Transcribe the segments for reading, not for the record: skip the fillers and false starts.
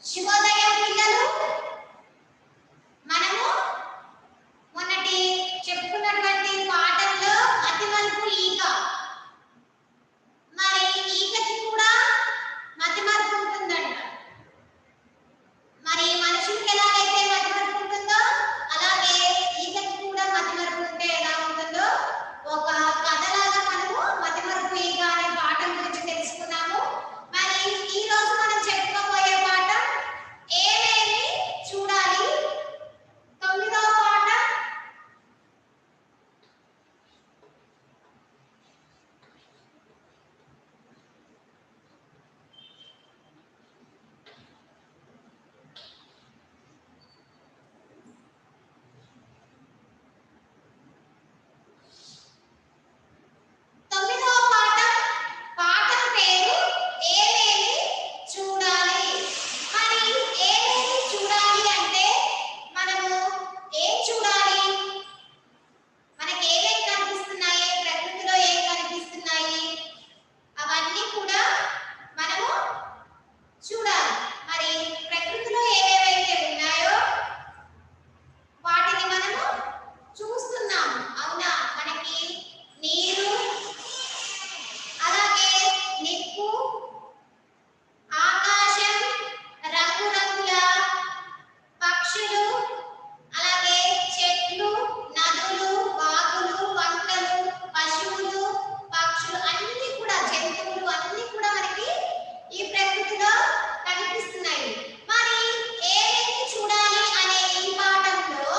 శుభోదయం పిల్లలు. మనము మొన్నటి చెప్పుకున్నటువంటి పాఠంలో మతిమరుపు ఈక. మరి ఈకకి కూడా మతిమరుపు ఉంటుందంట. మరి మనుషులకి ఎలాగైతే మతిమరుపు ఉంటుందో అలాగే ఈకకి కూడా మతిమరుపు ఉంటే ఎలా ఉంటుందో ఒక కథలాగా మనము మతిమరుపు ఈక అనే పాఠం గురించి తెలుసుకున్నాము. మరి ఈ రోజు మనం చెప్పుకోబోయే పాఠం ఏమేమి చూడాలి. 9వ పాఠం పాఠం పేరు ఏమేమి చూడాలి. మరి ఏమేమి చూడాలి అంటే మనము ఏం చూడాలి? మనకి ఏమేమి కనిపిస్తున్నాయి, ప్రకృతిలో ఏం కనిపిస్తున్నాయి, అవన్నీ కూడా మనము చూడాలి. మరి ప్రకృతిలో ఏవేవైతే ఉన్నాయో వాటిని మనము చూస్తున్నాము. అవునా? మనకి నీరు, అలాగే నిప్పు, ఆకాశం, రంగురంగుల పక్షులు, అలాగే చెట్లు, నదులు, వాగులు, వంకలు, పశువులు, పక్షులు అన్ని కూడా, జంతువులు అన్ని కూడా మనకి ఈ ప్రకృతిలో కనిపిస్తున్నాయి. మరి ఏమేమి చూడాలి అనే ఈ పాఠంలో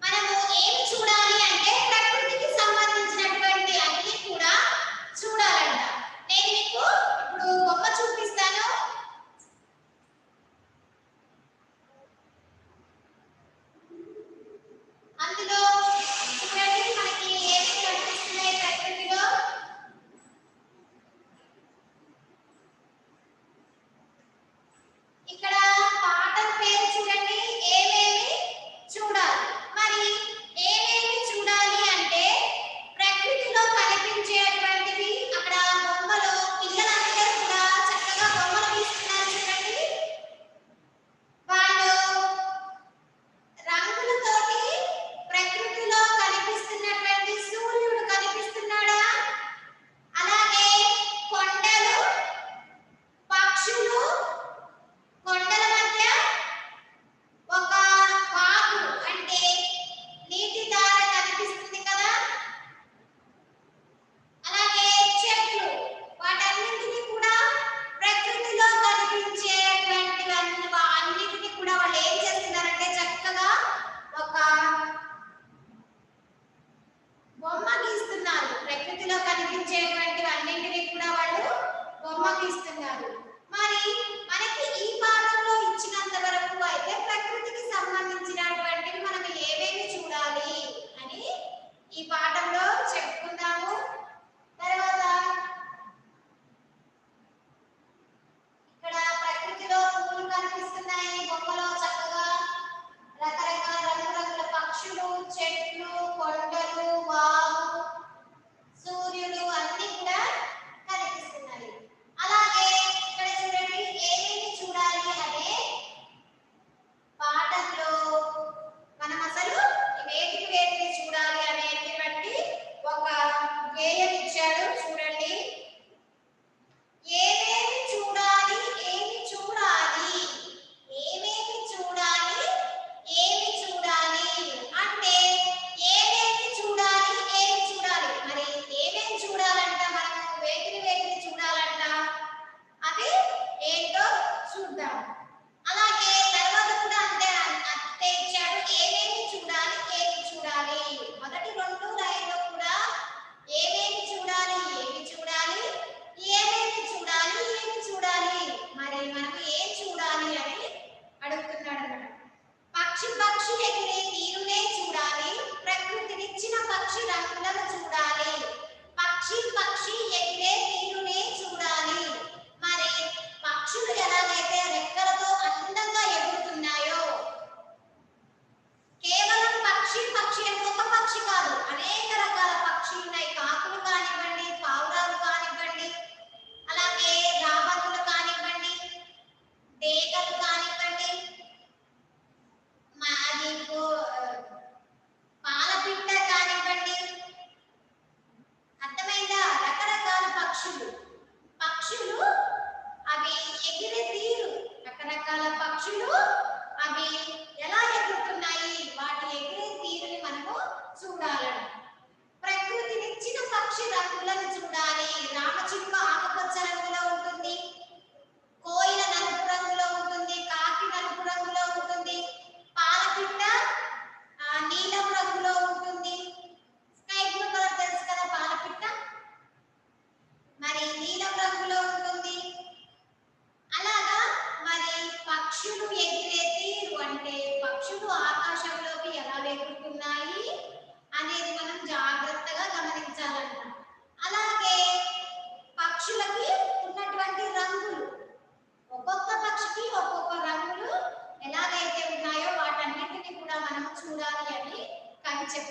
మనము ఏమి చూడాలి అంటే ప్రకృతికి సంబంధించినటువంటి అన్ని కూడా చూడాలంట. నేను మీకు ఇప్పుడు బొమ్మ చూపిస్తాను. అందులో చూడండి మనకి ఏమి కనిపిస్తున్నాయి ప్రకృతిలో. ఇక్కడ పాఠం పేరు చూడండి, ఏమేమి చూడాలి. మరి ఏమేమి చూడాలి అంటే ప్రకృతిలో కనిపించేటువంటివి. అక్కడ బొమ్మలో పిల్లలందరూ కూడా చక్కగా బొమ్మలు గీస్తున్నారు చూడండి. వాళ్ళు రంగులతోటి ప్రకృతిలో కనిపిస్తున్నటువంటి సూర్యుడు కనిపిస్తున్నాడా, అలాగే కొండలు, పక్షులు, కొండల మధ్య ఒక వాగు అంటే నీటి దార కనిపిస్తుంది కదా, అలాగే చెట్లు, వాటన్నిటిని కూడా ప్రకృతిలో కనిపించేటువంటివన్నీ అన్నిటిని కూడా వాళ్ళు ఏం చేస్తున్నారంటే చక్కగా ఒక బొమ్మ గీస్తున్నారు. ప్రకృతిలో కనిపించేటువంటివి అన్నింటినీ కూడా వాళ్ళు బొమ్మ గీస్తున్నారు. మరి మనకి ఈ పాఠంలో ఇచ్చినంత వరకు అయితే ప్రకృతికి సంబంధించినటువంటివి మనం ఏమేమి చూడాలి అని ఈ పాఠంలో చెప్పుకుందాము. తర్వాత ఇక్కడ ప్రకృతిలో పువ్వులు కనిపిస్తున్నాయి బొమ్మలో చక్కగా, రకరకాల రంగురంగుల పక్షులు, చెట్లు, కొండలు, వాగు, సూర్యుడు అన్ని కూడా కనిపిస్తున్నాయి. అలాగే ఇక్కడ చూడండి ఏమేమి చూడాలి అనే పాఠంలో మనం అసలు వేటిని చూడాలి అనేటువంటి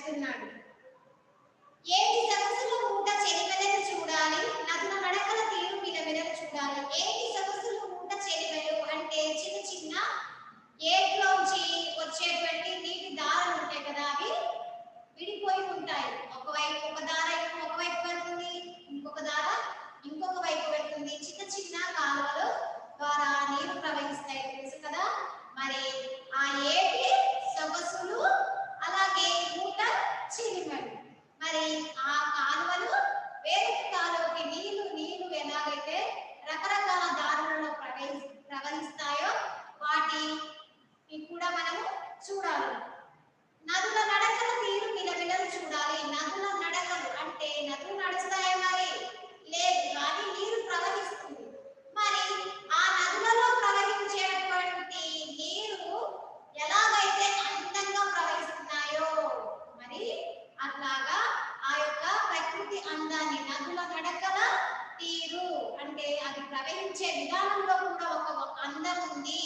చెప్తున్నాడు. ఏటి సొగసుల ఊట చెలివెలను చూడాలి, నదుల నడకల తీరు మిలమిలను చూడాలి. ఏటి సొగసుల ఊట చెలివెలు అంటే చిన్న చిన్న ఏట్లోంచి వచ్చేటువంటి నీటి దారాలు ఉంటాయి కదా, అవి విడిపోయి ఉంటాయి. ఒకవైపు ఒక దార ఒకవైపు వెళ్తుంది, ఇంకొక దార ఇంకొక వైపు వెళ్తుంది. చిన్న చిన్న కాలువలు ద్వారా నీరు ప్రవహిస్తాయి, తెలుసు కదా. మరి ఆ ఏటి సొగసులు అలాగే ఊట చిలిమలు. మరి ఆ కాలువలు వేరొక కాలువకి నీళ్లు ఎలాగైతే రకరకాల దారులలో ప్రవహిస్తాయో వాటిని కూడా మనము చూడాలి. నదుల నడకల తీరు మిలమిలలు చూడాలి. నదుల నడకలు అంటే నదులు నడుస్తాయి, మరి లేదు, కానీ నీరు ప్రవహిస్తుంది. మరి ఆ నదులలో ప్రవహించేటువంటి నీరు ఎలాగైతే అందంగా ప్రవహిస్తున్నాయో, మరి అట్లాగా ఆ యొక్క ప్రకృతి అందాన్ని, నదుల నడకల తీరు అంటే అది ప్రవహించే విధానంలో కూడా ఒక అందం ఉంది,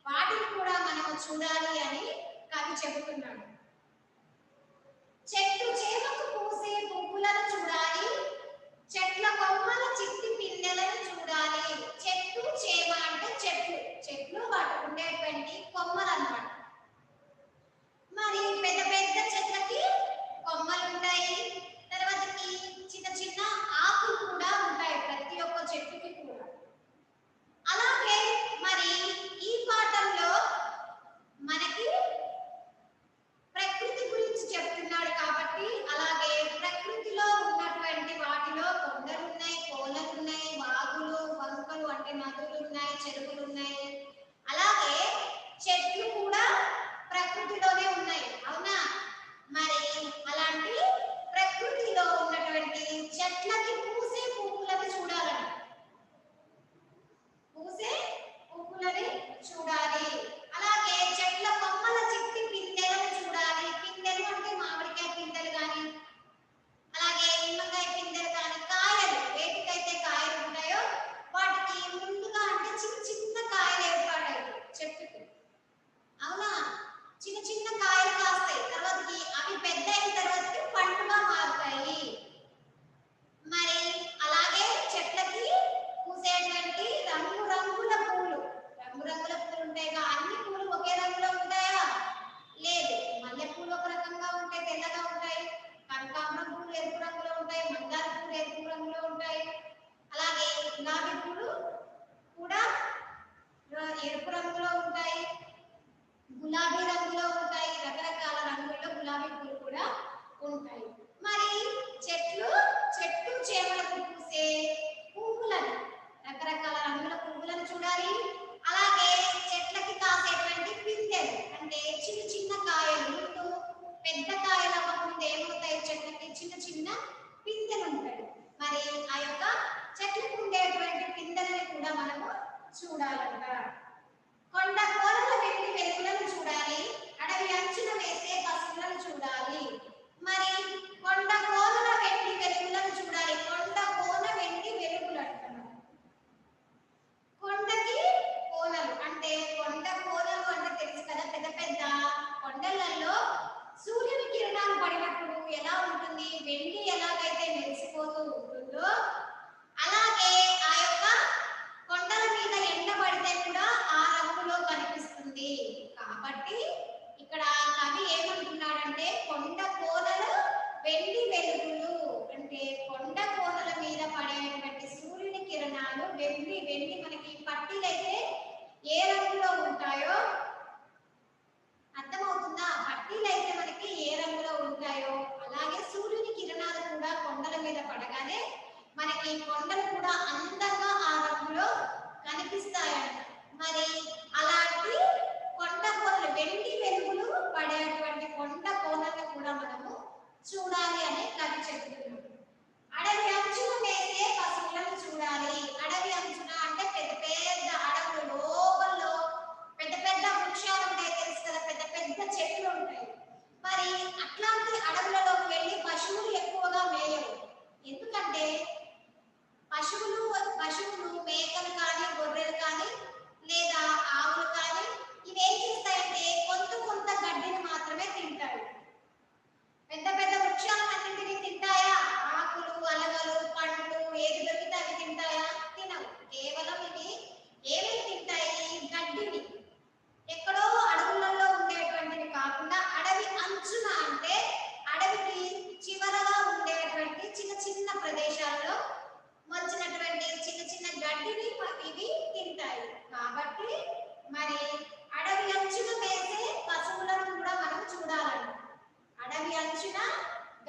వాటిని కూడా మనం చూడాలి అని కవి చెబుతున్నాడు. చెట్టు చేమకు పూసే పువ్వులను చూడాలి, చెట్ల కొమ్మల చిట్టి పిందెలను చూడాలి. చెట్టు చేమ అంటే చెట్లు వాటికి ఉండేటువంటి కొమ్మలు అన్నమాట. మరి పెద్ద పెద్ద చెట్లకి కొమ్మలు ఉంటాయి, తర్వాతకి చిన్న చిన్న ఆకులు కూడా ఉంటాయి ప్రతి ఒక్క చెట్టుకి కూడా. అలాగే మరి ఈ పాఠంలో మనకి ప్రకృతి గురించి చెప్తున్నాడు కాబట్టి, అలాగే ప్రకృతిలో ఉన్నటువంటి వాటిలో కొండలు ఉన్నాయి, కోనలు ఉన్నాయి, వాగులు వంకలు అంటే నదులు ఉన్నాయి, చెరువులు ఉన్నాయి. అలాగే చెట్లు కూడా ప్రకృతిలోనే ఉన్నాయి, అవునా. మరి అలాంటి ప్రకృతిలో ఉన్నటువంటి చెట్లకి పూసే పువ్వులను చూడాలని, పూసే పువ్వులని చూడాలి. అలాగే చెట్ల కొమ్మల చిట్టి పిందెలను చూడాలి. పిందెలు అంటే మామిడికాయ పిందెలు కానీ, అలాగే నిమ్మకాయ పిందెలు కానీ, కాయలు వేటికైతే కాయలు ఉంటాయో వాటికి ముందుగా అంటే చిన్న చిన్న కాయలు ఏర్పడతాయి చెట్టుకి, అవునా. చిన్న చిన్న కాయలు కాస్తాయి, తర్వాతకి అవి పెద్ద అయిన తర్వాతకి పండుగా మారుతాయి. మరి అలాగే చెట్లకి పూసేటువంటి రంగురంగుల పూలు ఉంటాయి. అన్ని పూలు ఒకే రంగులో ఉంటాయా? లేదు. మల్లె పూలు ఒక రకంగా ఉంటాయి, తెల్లగా ఉంటాయి. కనకాంబరం పూలు ఎరుపు రంగులో ఉంటాయి, మందార పూలు ఎరుపు రంగులో ఉంటాయి. అలాగే గులాబీ పూలు కూడా ఎరుపు రంగులో ఉంటాయి, గులాబీ రంగులో ఉంటాయి. రకరకాల రంగుల్లో గులాబీ పూలు కూడా ఉంటాయి. మరి చెట్టు చేమలకు పూసే పువ్వులను, రకరకాల రంగుల పువ్వులను చూడాలి. అలాగే చెట్లకి కాసేటువంటి పిందెలు అంటే చిన్న చిన్న కాయలు, ముందు పెద్ద కాయలు అవ్వకుండా ఏమవుతాయి, చెట్లకి చిన్న చిన్న పిందెలు ఉంటాయి. మరి ఆ యొక్క చెట్లకు ఉండేటువంటి పిందెలను కూడా మనము చూడాలంట. కొండ కోనల వెండి వెలుగులను చూడాలి, అడవి అంచున వేసే పసుపులను చూడాలి. మరి కొండ కోనల వెండి వెలుగులను చూడాలి. కొండ కోన వెండి వెలుగులు అంటున్నాం. కొండకి కోనలు అంటే కొండ కోనలు అంటే తెలుసు కదా, పెద్ద పెద్ద కొండలలో సూర్యుని కిరణాలు పడినప్పుడు ఎలా ఉంటుంది, వెండి ఎలాగైతే మెరిసిపోతూ ఉంటుందో అలాగే ఆ యొక్క కొండల మీద ఎండ పడితే కూడా ఆ రంగులో కనిపిస్తుంది. కాబట్టి ఇక్కడ కవి ఏమంటున్నాడంటే కొండ కోనలు వెండి వెలుగు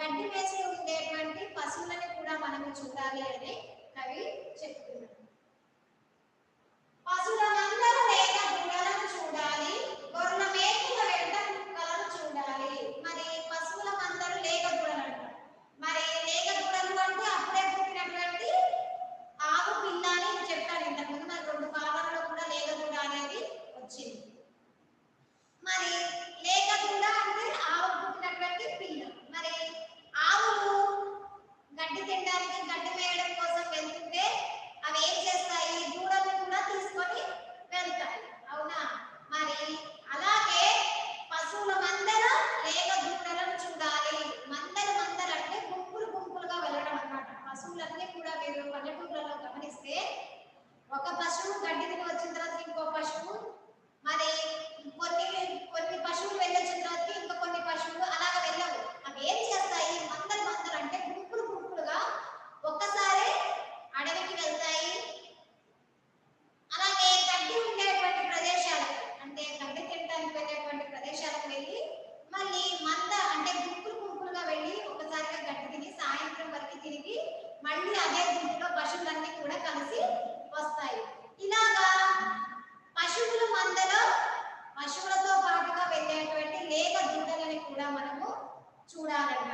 గడ్డి మేసి ఉండేటువంటి పశువులను కూడా మనము చూడాలి అని కవి చెప్తున్నారు. పశువులందరూ లేక దూడలను చూడాలి, గొర్రెల మేకల వెంట కుక్కలను చూడాలి. మరి పశువుల మందరు లేక దూడలు అంటారు. మరి లేక దూడలు అంటే అప్పుడే పుట్టినటువంటి ఆవు పిల్ల అని చెప్పాను ఇంతకుముందు. మరి 2 కాలాలలో కూడా లేక దూడ అనేది వచ్చింది. మరి లేక దూడ అంటే ఆవు పుట్టినటువంటి పిల్ల. మరి ఆవులు గడ్డి తినడానికి గడ్డి మేయడం కోసం వెళ్తుంటే అవి ఏం చేస్తాయి? దూడలను కూడా తీసుకొని వెళ్తాయి, అవునా? మరి అలాగే పశువుల మందర లేక దూడలను చూడాలి. మందరు అంటే గుంపులుగా వెళ్ళడం అన్నమాట. పశువులన్నీ కూడా మీరు పల్లెటూర్లలో గమనిస్తే ఒక పశువు గడ్డి తిని వచ్చిన తర్వాత ఇంకో పశువు, మరి కొన్ని పశువులు వెళ్ళొచ్చిన తర్వాత ఇంకా కొన్ని పశువులు అలాగ వెళ్ళవు. అవి ఏం చేస్తాయి? మందరు అంటే గుంపులుగా ఒక్కసారి అడవికి వెళ్తాయి. అలాగే గడ్డి ఉండేటువంటి ప్రదేశాలకు, అంటే గడ్డి తినడానికి వెళ్ళేటువంటి ప్రదేశాలకు వెళ్ళి మళ్ళీ అంటే గుంపులుగా వెళ్ళి ఒకసారిగా గడ్డి తిని సాయంత్రం వరకు తిరిగి మళ్ళీ అదే గుంపులో పశువులన్నీ కూడా కలిసి వస్తాయి. ఇలాగా పశువుల మందలో పశువులతో పాటుగా వెళ్ళేటువంటి లేక దూడలని కూడా మనము చూడాలంట.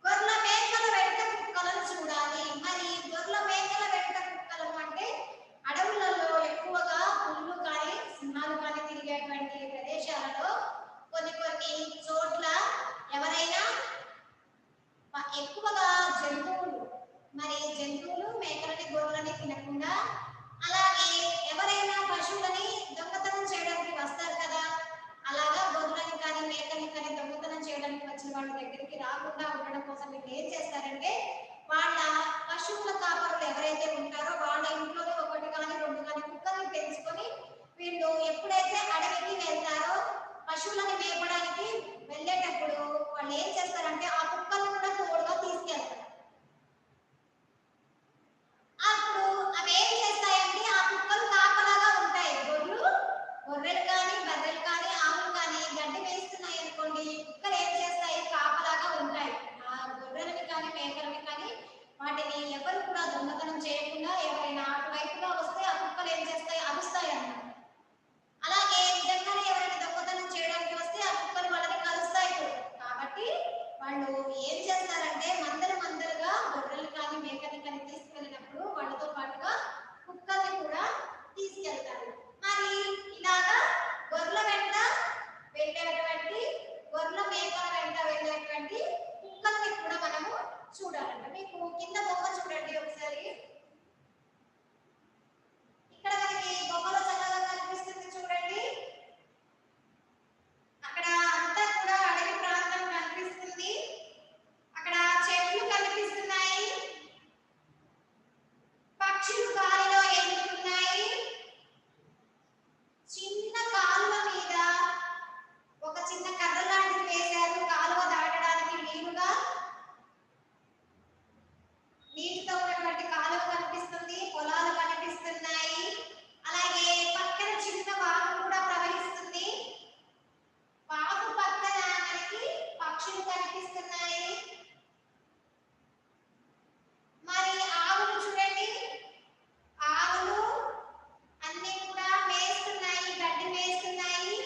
గొర్రెల మేకల వెంట కుక్కలను చూడాలి. మరి గొర్రెల మేకల వెంట కుక్కలను అంటే అడవులలో ఎక్కువగా పులులు కానీ సింహాలు కానీ తిరిగేటువంటి ప్రదేశాలలో కొన్ని చోట్ల ఎవరైనా ఎక్కువగా జంతువులు మేకలని గొర్రెలని తినకుండా, అలాగే ఎవరైనా పశువులని దొంగతనం చేయడానికి వస్తారు కదా, అలాగా గొర్రెలని కానీ మేకని కానీ దొంగతనం చేయడానికి వచ్చిన వాళ్ళ దగ్గరికి రాకుండా ఉండడం కోసం వీళ్ళు ఏం చేస్తారంటే వాళ్ళ పశువుల కాపరులు ఎవరైతే ఉంటారో వాళ్ళ ఇంట్లోనే 1 కానీ 2 కానీ కుక్కల్ని పెంచుకొని వీళ్ళు ఎప్పుడైతే అడవికి వెళ్తారో పశువులను మేపడానికి వెళ్ళేటప్పుడు వాళ్ళు ఏం చేస్తారంటే ఆ కుక్కలను కూడా తోడుగా తీసుకెళ్తారు. అప్పుడు అవి ఏం చేస్తాయంటే ఆ కుక్కలు కాపలాగా ఉంటాయి. గొర్రెలు కానీ బర్రెలు కానీ ఆవులు కానీ గడ్డి వేస్తున్నాయి అనుకోండి, కుక్కలు ఏం చేస్తాయి? కాపలాగా ఉంటాయి. ఆ గొర్రెలని కానీ మేకలని కానీ వాటిని ఎవరు కూడా దొంగతనం చేయకుండా ఎవరైనా అటువైపుగా వస్తే ఆ కుక్కలు ఏం చేస్తాయి? అరుస్తాయి అన్నమాట. అలాగే నిజంగానే ఎవరైనా దొంగతనం చేయడానికి వస్తే ఆ కుక్కలు వాళ్ళని కలుస్తాయి కూడా. కాబట్టి వాళ్ళు ఏం చేస్తారంటే మందరుగా గొర్రెలు కానీ మేకని కానీ తీసుకెళ్ళినప్పుడు వాళ్ళతో పాటుగా కుక్కల్ని కూడా తీసుకెళ్తారు. మరి ఇలాగా గొర్రెల వెంట వెళ్ళేటువంటి గొర్రెల మేకల వెంట వెళ్ళేటువంటి కుక్కల్ని కూడా మనము చూడాలంట. మీకు కింద బొమ్మ చూడండి ఒకసారి. ఇక్కడ మనకి బొమ్మలో చక్కగా కనిపిస్తుంది చూడండి. అక్కడ అంతా కూడా అడవి ప్రాంతం కనిపిస్తుంది. అక్కడ చెట్లు కనిపిస్తున్నాయి, పక్షులు గాలిలో ఎగురుతున్నాయి. చిన్న కాలువ మీద ఒక చిన్న కర్ర లాంటిది వేశారు కాలువ దాటడానికి వీలుగా. నీటితో ఉన్నటువంటి కాలువ కనిపిస్తుంది, పొలాలు కనిపిస్తున్నాయి. అలాగే పక్కన చిన్న వాగు కూడా ప్రవహిస్తుంది. వాగు పక్కన మనకి పక్షులు కనిపిస్తున్నాయి. మరి ఆవులు చూడండి, ఆవులు అన్ని కూడా మేస్తున్నాయి, గడ్డి మేస్తున్నాయి.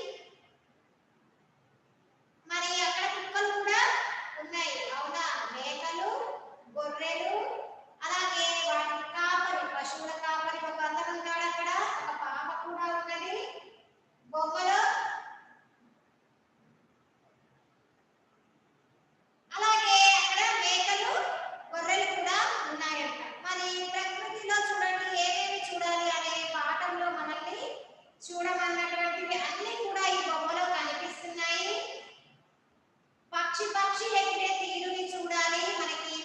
మరి అక్కడ కుక్కలు కూడా ఉన్నాయి, అవునా? మేకలు, గొర్రెలు, అలాగే వాటి కాపరి, పశువుల కాపరి ఒక అతను ఉన్నాడు. అక్కడ ఒక పాప కూడా ఉన్నది బొమ్మలో. అలాగే అక్కడ మేకలు, గొర్రెలు కూడా ఉన్నాయంట. మరి ప్రకృతిలో చూడండి ఏమేమి చూడాలి అనే పాఠంలో మనల్ని చూడమన్నటువంటివి అన్ని కూడా ఈ బొమ్మలో కనిపిస్తున్నాయి. పక్షి ఎగిరే తీరుని చూడాలి. మనకి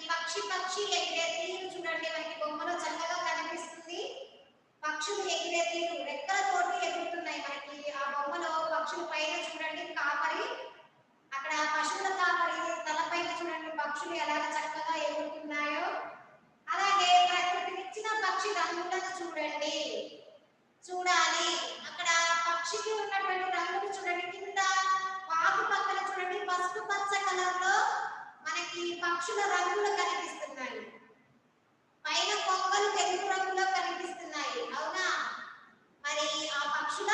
పక్షి ఎగిరే తీరు చూడండి మనకి బొమ్మలో చక్కగా కనిపిస్తుంది. పక్షులు ఎగిరే తీరు రెక్కలతోటి ఎగురుతున్నాయి మనకి ఆ బొమ్మలో. పక్షుల పైన చూడండి కాపరి, అక్కడ పశువుల కాపరి తలపైన చూడండి పక్షులు ఎలా చక్కగా ఎగురుతున్నాయో. అలాగే ప్రకృతినిచ్చిన పక్షి రంగులను చూడాలి. అక్కడ పక్షికి ఉన్నటువంటి రంగులు చూడండి. కింద వాగు పక్కన చూడండి పసుపు పచ్చ కలర్ లో మనకి పక్షుల రంగులు కనిపిస్తున్నాయి. పైన కొంగలు తెలుపు రంగులో కనిపిస్తున్నాయి, అవునా? మరి ఆ పక్షుల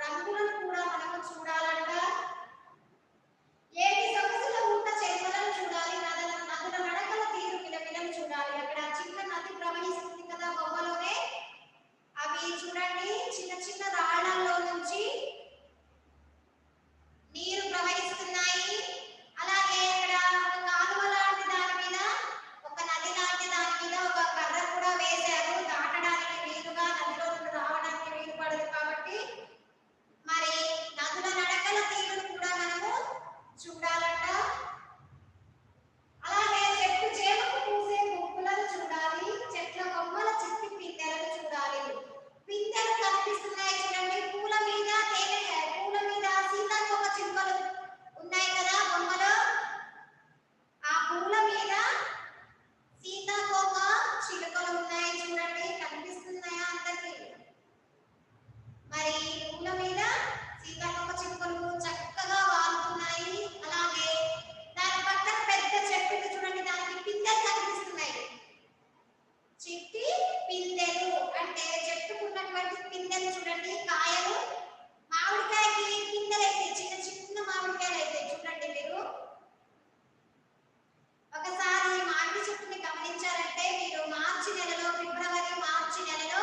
రంగులను కూడా మనము చూడాలంట. ఏటి సొగసుల ఉన్న చెరువులను చూడాలి, నదుల నడకల తీరు మిలమిలం చూడాలి. అక్కడ చిన్న నది ప్రవహిస్తుంది కదా బొమ్మలోనే, అవి చూడండి చిన్న చిన్న రాళ్లలో నుంచి నీరు ప్రవహిస్తున్నాయి. అలాగే ఇక్కడ ఒక కాలువ లాంటి దాని మీద, ఒక నది లాంటి దాని మీద ఒక కర్ర కూడా వేశారు, దాటడానికి వీలుగా, నదిలో నుండి రావడానికి వీలు పడదు కాబట్టి. మరి నదుల నడకల తీరును కూడా మనము చూడాలంట. అలాగే చెట్టు చేమకు పూసే పువ్వులను చూడాలి, చెట్ల కొమ్మల చిట్టి పిందెలను చూడాలి. పిందెలు కనిపిస్తున్నాయి చూడండి, పూల మీద పూల మీద సీతాకోక చిలుకలు ఉన్నాయి కదా బొమ్మలో, ఆ పూల మీద సీతాకోక చిలుకలు ఉన్నాయి చూడండి, కనిపిస్తున్నాయా అందరికి? మరి పూల మీద సీతాకోక చిలుకలు చక్కగా వాలుతున్నాయి. అలాగే దాని పక్కన పెద్ద చెట్టు చూడండి, దానికి పిందెలు కనిపిస్తున్నాయి. చిట్టి పిందెలు అంటే చెట్టుకున్నటువంటి పిందెలు చూడండి, కాయలు. మామిడికాయకి పిందెలు అయితే చిన్న చిన్న మామిడికాయలు అయితే చూడండి మీరు. ఒకసారి మామిడి చెట్టుని గమనించారంటే మీరు మార్చి నెలలో, ఫిబ్రవరి మార్చి నెలలో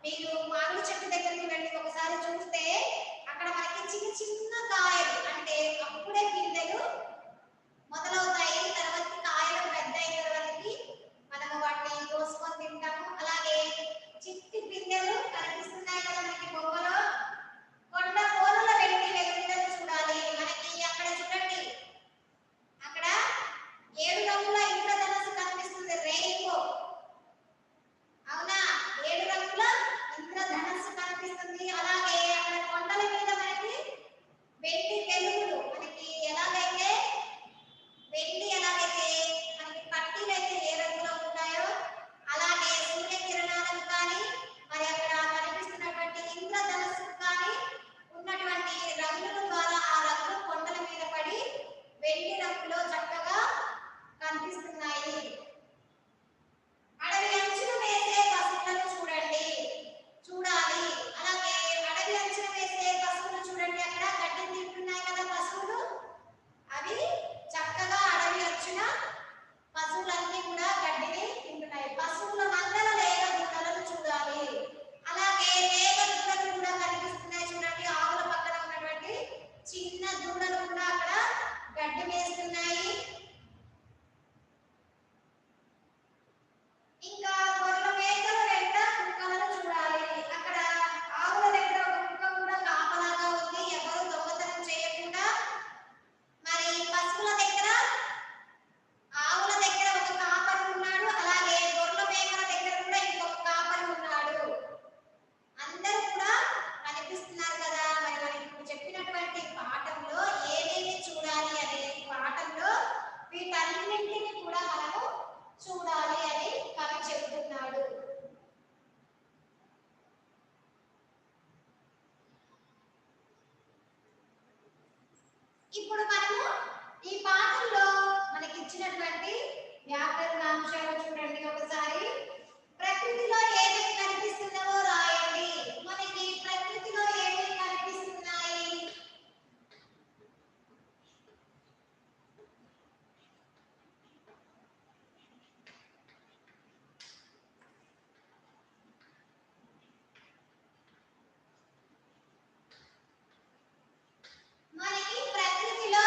మీరు మామిడి చెట్టు దగ్గరికి వెళ్ళి ఒకసారి చూస్తే అక్కడ మనకి చిన్న చిన్న కాయలు అంటే అప్పుడే పిందెలు మొదలవుతాయి. తర్వాత కాయలు పెద్ద అయిన తర్వాతకి మనము వాటిని కోసుకొని తింటాము. అలాగే చిట్టి పిందెలు కనిపిస్తున్నాయి కదా మనకి బొమ్మలో. కొండ కోనల వెండి వెలుగులను చూడాలి. మనకి అక్కడ చూడండి, అక్కడ 7 రంగుల ఇంద్రధనుస్సు కనిపిస్తుంది, రెయిన్బో, అవునా? 7 రంగుల ఇంద్రధనుస్సు కనిపిస్తుంది. అలాగే అక్కడ కొండల మీద మనకి వెండి వెలుగులు, మనకి ఎలాగైతే వెండి ఎలాగైతే మనకి పట్టీలు అయితే ఏ రంగులో ఉంటాయో అలాగే సూర్యకిరణాలకు కానీ మరి అక్కడ కనిపిస్తున్నటువంటి ఇంద్రధనుస్సు కానీ ఉన్నటువంటి రంగుల ద్వారా ఆ రంగులు కొండల మీద పడి వెండి రంగులో చక్కగా కనిపిస్తున్నాయి. అడవి అంచున వేసే పశువులను చూడాలి. అలాగే అడవి అంచున వేసే పశువులు చూడండి, అక్కడ గడ్డి తింటున్నాయి కదా పశువులు. అవి చక్కగా అడవి అంచున పశువులన్నీ కూడా గడ్డిని తింటున్నాయి. పశువుల మందల లేగ దూడలను చూడాలి. అలాగే లేగ దూడలు కూడా కనిపిస్తున్నాయి చూడండి, ఆవుల పక్కన ఉన్నటువంటి చిన్న దూడలు కూడా అక్కడ గడ్డి వేస్తున్నాయి. ఇంకా గొర్రెల మేకల వెంట కుక్కలను చూడాలి. అక్కడ ఆవుల దగ్గర ఒక కుక్క కూడా కాపలాగా ఉంది, ఎవరు దొంగతనం చేయకుండా. మరి పశువుల దగ్గర, ఆవుల దగ్గర ఒక కాపరి ఉన్నాడు, అలాగే గొర్రెల మేకల దగ్గర కూడా ఇంకొక కాపరి ఉన్నాడు. అందరూ కూడా కనిపిస్తున్నారు కదా. మరి మనం ఇప్పుడు చెప్పినటువంటి పాఠంలో ఏమేమి చూడాలి అనే పాఠంలో వీటన్నింటినీ కూడా మనము చూడాలి అని కవి చెబుతున్నాడు. ఇప్పుడు మనము ఈ పాఠంలో మనకి ఇచ్చినటువంటి వ్యాకరణాంశాలు చూడండి ఒకసారి. ప్రకృతిలో ఏమేమి కనిపిస్తున్నావో రాయండి. మనకి ప్రకృతిలో ఏమేమి కనిపిస్తున్నాయి? మనకి ప్రకృతిలో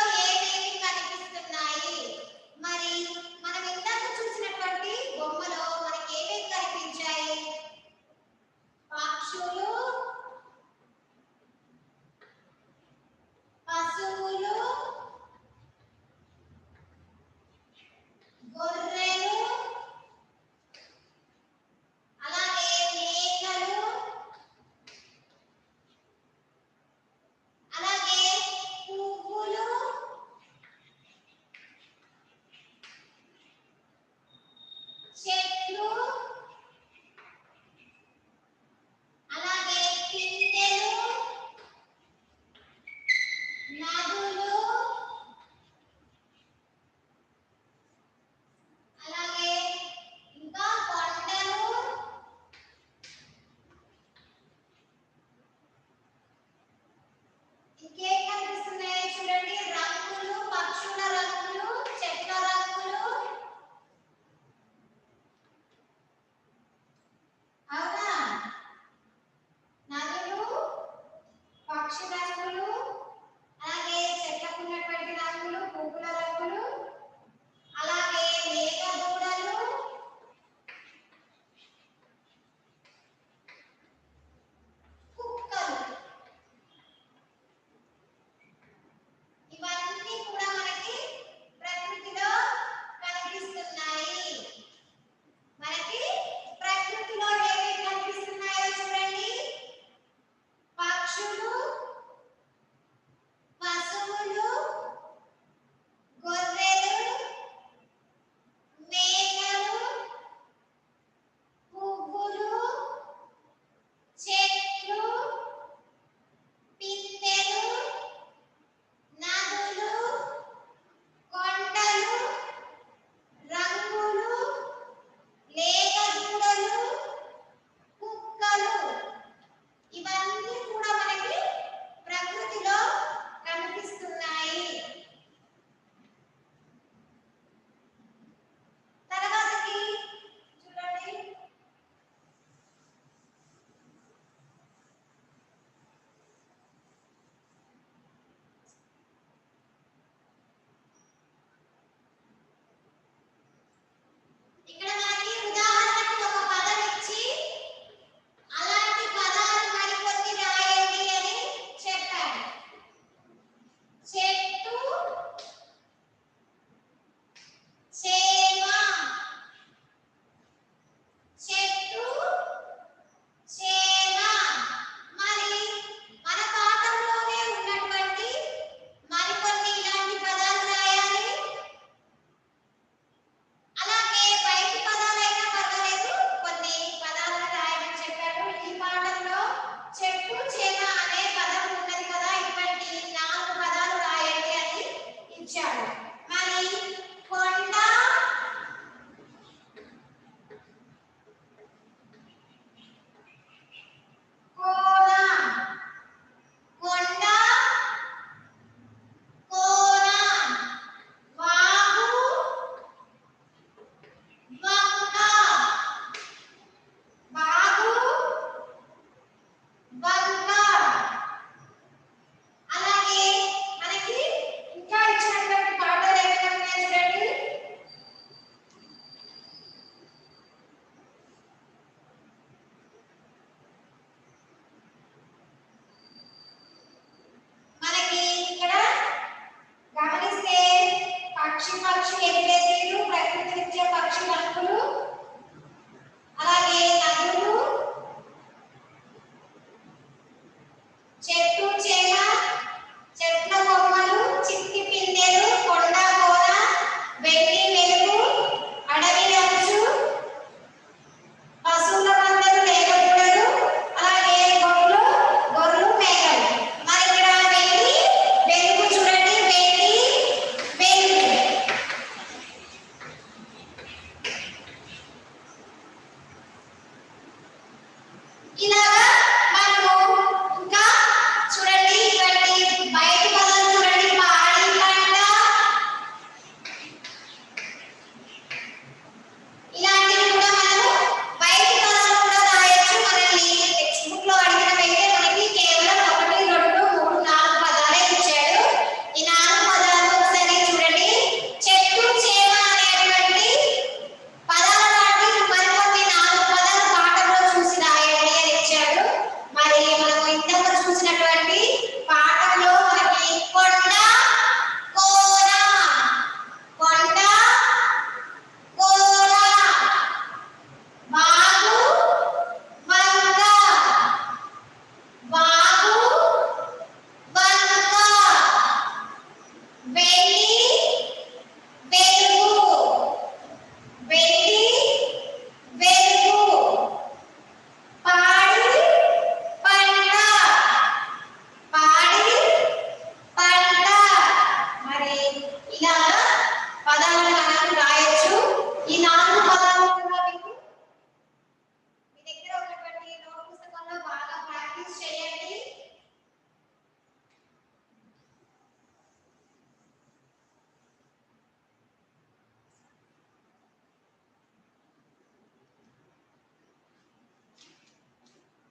ప్రాక్టీస్ చేయండి.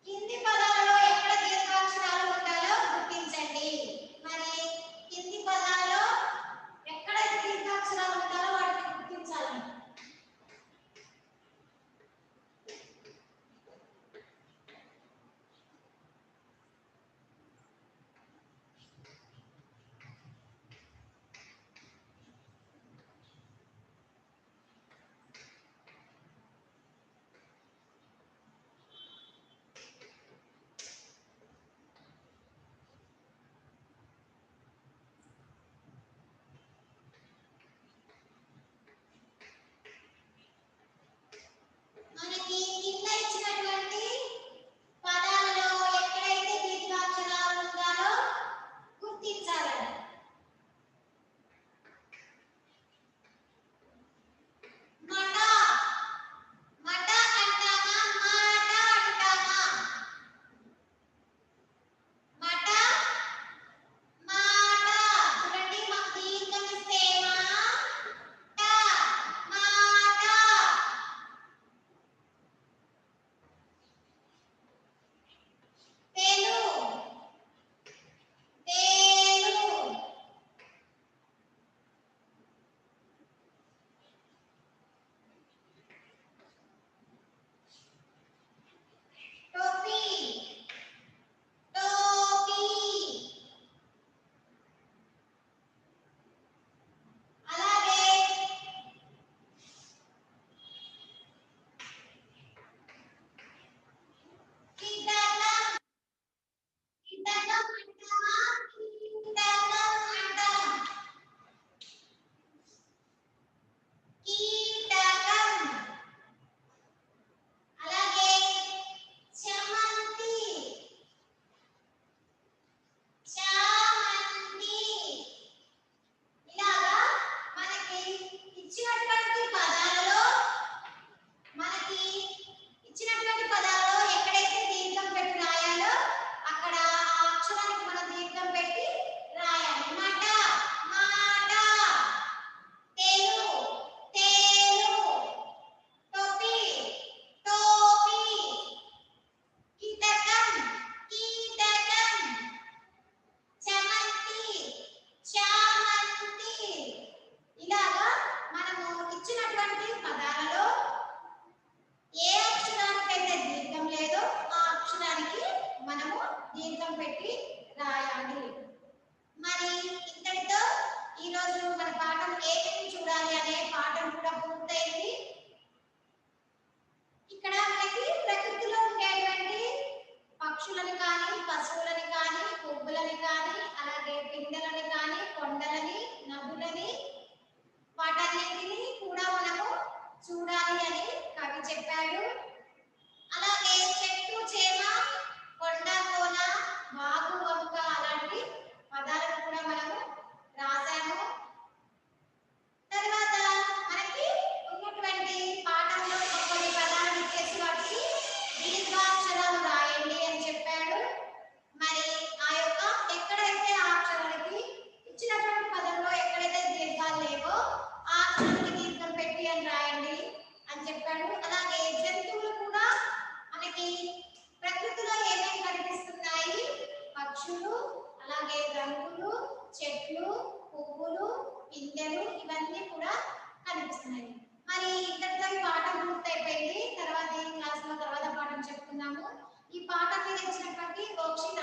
కింది పదాలలో ఎక్కడ దీర్ఘాక్షరాలు ఉండాలో గుర్తించండి. మరి కింది పదాలలో ఎక్కడ దీర్ఘాక్షరాలు ఉండాలో వాటిని గుర్తించాలి. మనకి కింద ఇచ్చినటువంటి పదాలలో ఎక్కడైతే దీర్ఘాక్షరాలు ఉండాలో గుర్తించాలండి. మట మట అంటామా, మాట అంటామా? మట మాట. చూడండి, మాకు దీర్ఘం ఇస్తే మాట మాట. తెలు తెలు. టోపీ టోపీ. అలాగే కిటకం కిటకం అంటామా, కీటకం అంటాం. కీటకం. అలాగే చామంతి చామంతి. ఇలాగా మనకి ఇచ్చినటువంటి పదాలలో మనకి ఇచ్చినటువంటి పదాలలో ఎక్కడైతే దీర్ఘం పెట్టి రాయాలో అక్కడ ఆ అక్షరానికి మనం దీర్ఘం పెట్టి రాయాలి. మాట మాట. తెలు తేలు. టోపీ టోపీ. కీటకం కీటకం. చామంతి చామంతి. ఇలాగా మనము ఇచ్చినటువంటి పదాలలో ఏ అక్షరానికైతే దీర్ఘం లేదో ఆ అక్షరానికి మనము దీర్ఘం పెట్టి రాయాలి. మరి ఇంతటితో ఈరోజు మన పాఠం ఏమేమి చూడాలి అనే పాఠం కూడా పూర్తయింది. ఇక్కడ మనకి ప్రకృతిలో ఉండేటువంటి పక్షులను కానీ, పశువులని కానీ, పువ్వులని కానీ, అలాగే పిందెలని కానీ, కొండలని, నదులని, వాటన్నిటిని కూడా మనము చూడాలి అని కవి చెప్పాడు. అలాగే చెట్టు చేమ, కొండ కోన, వాగు వంక అలాంటి పదాలను కూడా మనము రాసాము. తర్వాత మనకి ఉన్నటువంటి పాఠంలో కొన్ని పదాలను ఇచ్చేసి వాటికి దీర్ఘాక్షరాలు రాయండి అని చెప్పాడు. మరి ఆ యొక్క ఎక్కడైతే ఆ అక్షరానికి ఇచ్చినటువంటి పదంలో ఎక్కడైతే దీర్ఘాలు లేవో ఆ అక్షరానికి దీర్ఘం పెట్టి అని రాయండి అని చెప్పాడు. అలాగే జంతువులు కూడా మనకి ప్రకృతిలో ఏమేమి కనిపిస్తున్నాయి, పక్షులు, అలాగే రంగులు, చెట్లు, పువ్వులు, పిందెలు, ఇవన్నీ కూడా కనిపిస్తున్నాయి. మరి ఇక్కడితో ఈ పాఠం పూర్తయిపోయింది. తర్వాత ఈ క్లాస్ లో తర్వాత పాఠం చెప్పుకుందాము. ఈ పాఠం మీద ఇచ్చినటువంటి వర్క్షీట్